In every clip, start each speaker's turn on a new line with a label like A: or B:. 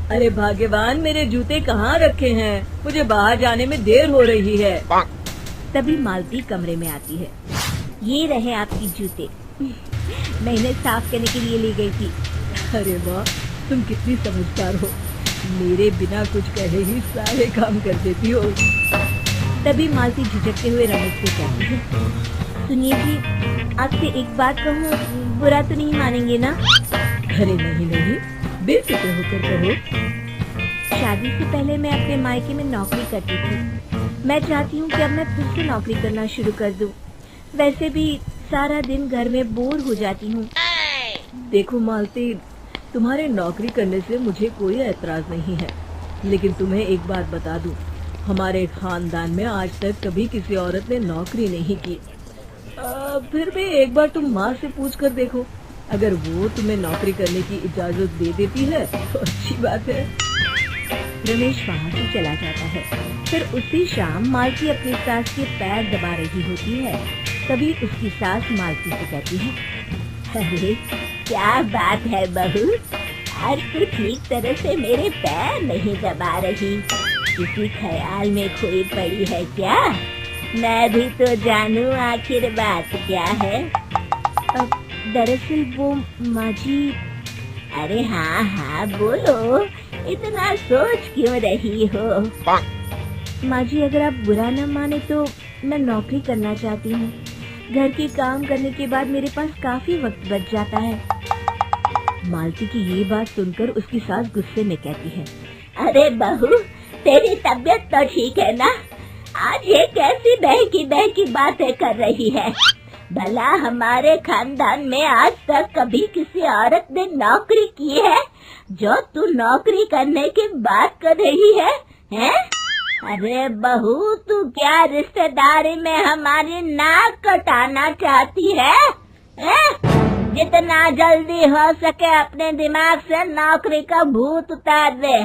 A: अरे भाग्यवान, मेरे जूते कहाँ रखे हैं? मुझे बाहर जाने में देर हो रही है।
B: तभी मालती कमरे में आती है। ये रहे आपकी जूते। मैं इन्हें साफ करने के लिए ले गई थी।
A: अरे वाह, तुम कितनी समझदार हो। मेरे बिना कुछ कहे ही सारे काम कर देती हो।
B: तभी मालती झिझकते हुए रमेश से कहती है, सुनिए जी, आपसे एक बात कहूँ, बुरा तो नहीं मानेंगे ना?
A: अरे नहीं नहीं, बेफिक्र होकर कहो।
B: शादी से पहले मैं अपने मायके में नौकरी करती थी। मैं चाहती हूँ कि अब मैं फिर से नौकरी करना शुरू कर दूँ। वैसे भी सारा दिन घर में बोर हो जाती हूँ।
A: देखो मालती, तुम्हारे नौकरी करने से मुझे कोई एतराज नहीं है, लेकिन तुम्हें एक बात बता दूं, हमारे खानदान में आज तक कभी किसी औरत ने नौकरी नहीं की। फिर भी एक बार तुम माँ से पूछ कर देखो, अगर वो तुम्हें नौकरी करने की इजाजत दे देती है तो अच्छी बात है।
B: रमेश वहाँ से चला जाता है। फिर उसी शाम मालती अपनी सास के पैर दबा रही होती है। तभी उसकी सास मालती से कहती है, अरे क्या बात है बहू, आज तो ठीक तरह से मेरे पैर नहीं दबा रही, किसी ख्याल में खोई पड़ी है क्या? मैं भी तो जानूं आखिर बात क्या है। दरअसल वो माँ जी। अरे हाँ हाँ बोलो, इतना सोच क्यों रही हो? माँ जी, अगर आप बुरा न माने तो मैं नौकरी करना चाहती हूँ। घर के काम करने के बाद मेरे पास काफी वक्त बच जाता है। मालती की ये बात सुनकर उसकी सास गुस्से में कहती है, अरे बहू, तेरी तबीयत तो ठीक है ना? आज ये कैसी बहकी बातें कर रही है? भला हमारे खानदान में आज तक कभी किसी औरत ने नौकरी की है जो तू नौकरी करने की बात कर रही है, हैं? अरे बहू, तू क्या रिश्तेदारी में हमारी नाक कटाना चाहती है? जितना जल्दी हो सके अपने दिमाग से नौकरी का भूत उतार दे,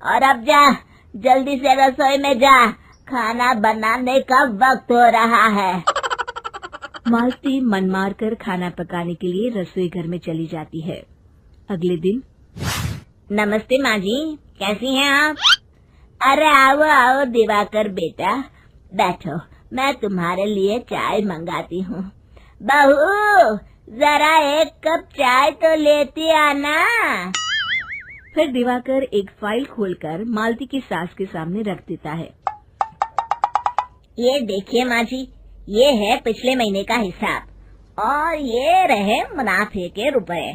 B: और अब जा, जल्दी से रसोई में जा, खाना बनाने का वक्त हो रहा है। मालती मन मार कर खाना पकाने के लिए रसोई घर में चली जाती है। अगले दिन, नमस्ते माँ जी, कैसी हैं आप? अरे आओ आओ दिवाकर बेटा, बैठो, मैं तुम्हारे लिए चाय मंगाती हूँ। बहू, जरा एक कप चाय तो लेती आना। फिर दिवाकर एक फाइल खोलकर मालती की सास के सामने रख देता है। ये देखिए माँ जी, ये है पिछले महीने का हिसाब और ये रहे मुनाफे के रुपए।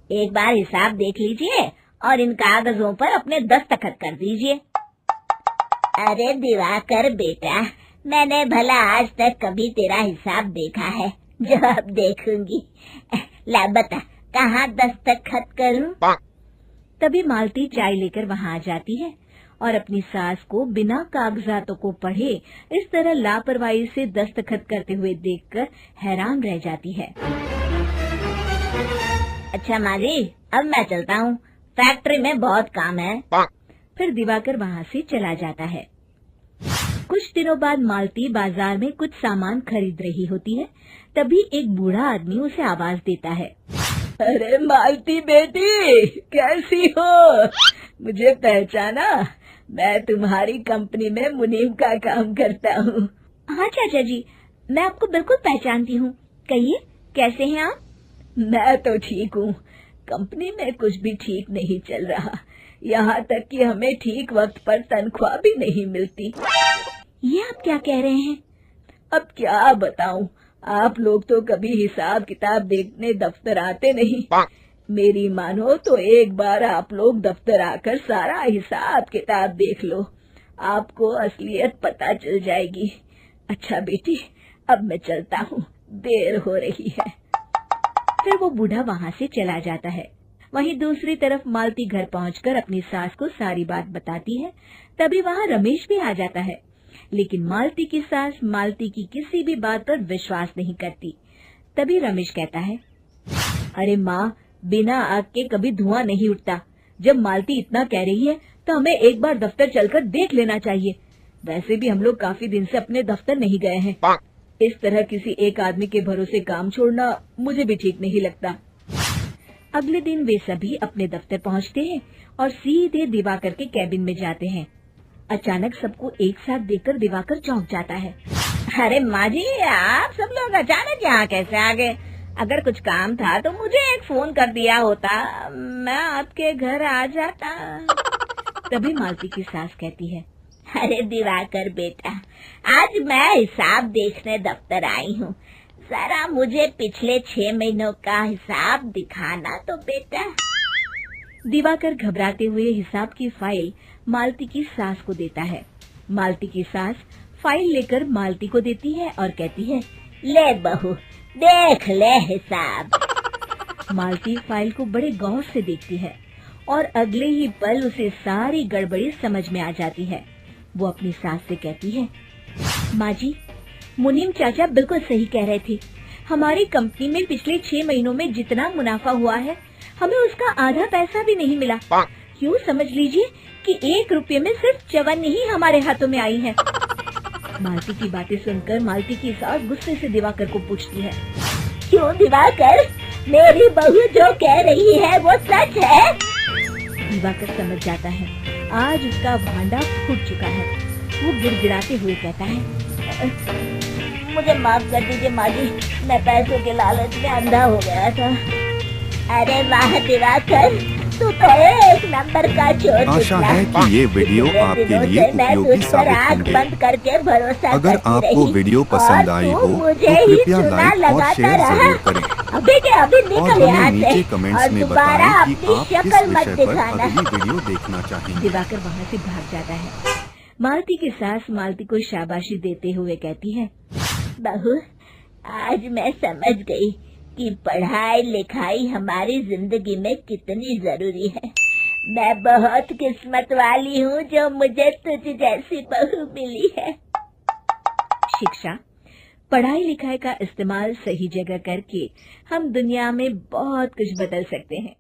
B: एक बार हिसाब देख लीजिए और इन कागजों पर अपने दस्तखत कर दीजिए। अरे दिवाकर बेटा, मैंने भला आज तक कभी तेरा हिसाब देखा है जो अब देखूंगी? ला बता, कहाँ दस्तखत करूं? तभी मालती चाय लेकर वहाँ आ जाती है और अपनी सास को बिना कागजातों को पढ़े इस तरह लापरवाही से दस्तखत करते हुए देखकर हैरान रह जाती है। अच्छा माँ जी, अब मैं चलता हूँ, फैक्ट्री में बहुत काम है। फिर दिवाकर वहाँ से चला जाता है। कुछ दिनों बाद मालती बाजार में कुछ सामान खरीद रही होती है। तभी एक बूढ़ा आदमी उसे आवाज देता है,
A: अरे मालती बेटी, कैसी हो? मुझे पहचाना? मैं तुम्हारी कंपनी में मुनीम का काम करता हूँ।
B: हाँ चाचा जी, मैं आपको बिल्कुल पहचानती हूँ। कहिए, कैसे हैं आप?
A: मैं तो ठीक हूँ। कंपनी में कुछ भी ठीक नहीं चल रहा, यहाँ तक कि हमें ठीक वक्त पर तनख्वाह भी नहीं मिलती।
B: ये आप क्या कह रहे हैं?
A: अब क्या बताऊँ, आप लोग तो कभी हिसाब किताब देखने दफ्तर आते नहीं। मेरी मानो तो एक बार आप लोग दफ्तर आकर सारा हिसाब किताब देख लो, आपको असलियत पता चल जाएगी। अच्छा बेटी, अब मैं चलता हूँ, देर हो रही है।
B: फिर वो बूढ़ा वहाँ से चला जाता है। वहीं दूसरी तरफ मालती घर पहुंचकर अपनी सास को सारी बात बताती है। तभी वहाँ रमेश भी आ जाता है, लेकिन मालती की सास मालती की किसी भी बात पर विश्वास नहीं करती। तभी रमेश कहता है, अरे माँ, बिना आग के कभी धुआं नहीं उठता। जब मालती इतना कह रही है तो हमें एक बार दफ्तर चलकर देख लेना चाहिए। वैसे भी हम लोग काफी दिन से अपने दफ्तर नहीं गए हैं। इस तरह किसी एक आदमी के भरोसे काम छोड़ना मुझे भी ठीक नहीं लगता। अगले दिन वे सभी अपने दफ्तर पहुंचते हैं और सीधे दिवाकर के कैबिन में जाते हैं। अचानक सबको एक साथ देखकर दिवाकर चौंक जाता है। अरे माँ जी, आप सब लोग अचानक यहाँ कैसे आ गए? अगर कुछ काम था तो मुझे एक फोन कर दिया होता, मैं आपके घर आ जाता। तभी मालती की सास कहती है, अरे दिवाकर बेटा, आज मैं हिसाब देखने दफ्तर आई हूँ, जरा मुझे पिछले 6 महीनों का हिसाब दिखाना तो बेटा। दिवाकर घबराते हुए हिसाब की फाइल मालती की सास को देता है। मालती की सास फाइल लेकर मालती को देती है और कहती है, ले बहू, देख ले हिसाब। मालती फाइल को बड़े गौर से देखती है और अगले ही पल उसे सारी गड़बड़ी समझ में आ जाती है। वो अपनी सास से कहती है, माँ जी, मुनीम चाचा बिल्कुल सही कह रहे थे। हमारी कंपनी में पिछले 6 महीनों में जितना मुनाफा हुआ है, हमें उसका आधा पैसा भी नहीं मिला। यूँ समझ लीजिए कि 1 रुपये में सिर्फ चवन्नी ही हमारे हाथों में आई है। मालती की बातें सुनकर मालती की सास गुस्से से दिवाकर को पूछती है, क्यों दिवाकर, मेरी बहू जो कह रही है वो सच है? दिवाकर समझ जाता है आज उसका भांडा फूट चुका है। वो गिड़गिड़ाते हुए कहता है, मुझे माफ कर दीजिए माँ जी, मैं पैसों के लालच में अंधा हो गया था। अरे वाह दिवाकर, तू तो एक नंबर का चोर।
C: आशा है कि ये वीडियो आपके लिए उपयोगी साबित
B: बंद करके भरोसा
C: अगर आपको वीडियो पसंद आई हो तो कृपया लाइक और शेयर जरूर करें।
B: अभी के अभी
C: और
B: निकल यहाँ
C: हमें नीचे
B: से
C: कमेंट्स
B: और
C: में
B: दोबारा
C: बताएं कि
B: अपनी
C: आप किस
B: शक्ल मत
C: विषय पर
B: दिखाना।
C: अगली वीडियो देखना चाहेंगे।
B: दिवाकर वहाँ से भाग जाता है। मालती की सास मालती को शाबाशी देते हुए कहती है, बहू, आज मैं समझ गई कि पढ़ाई लिखाई हमारी जिंदगी में कितनी जरूरी है। मैं बहुत किस्मत वाली हूँ जो मुझे तुझ जैसी बहू मिली है। शिक्षा, पढ़ाई लिखाई का इस्तेमाल सही जगह करके हम दुनिया में बहुत कुछ बदल सकते हैं।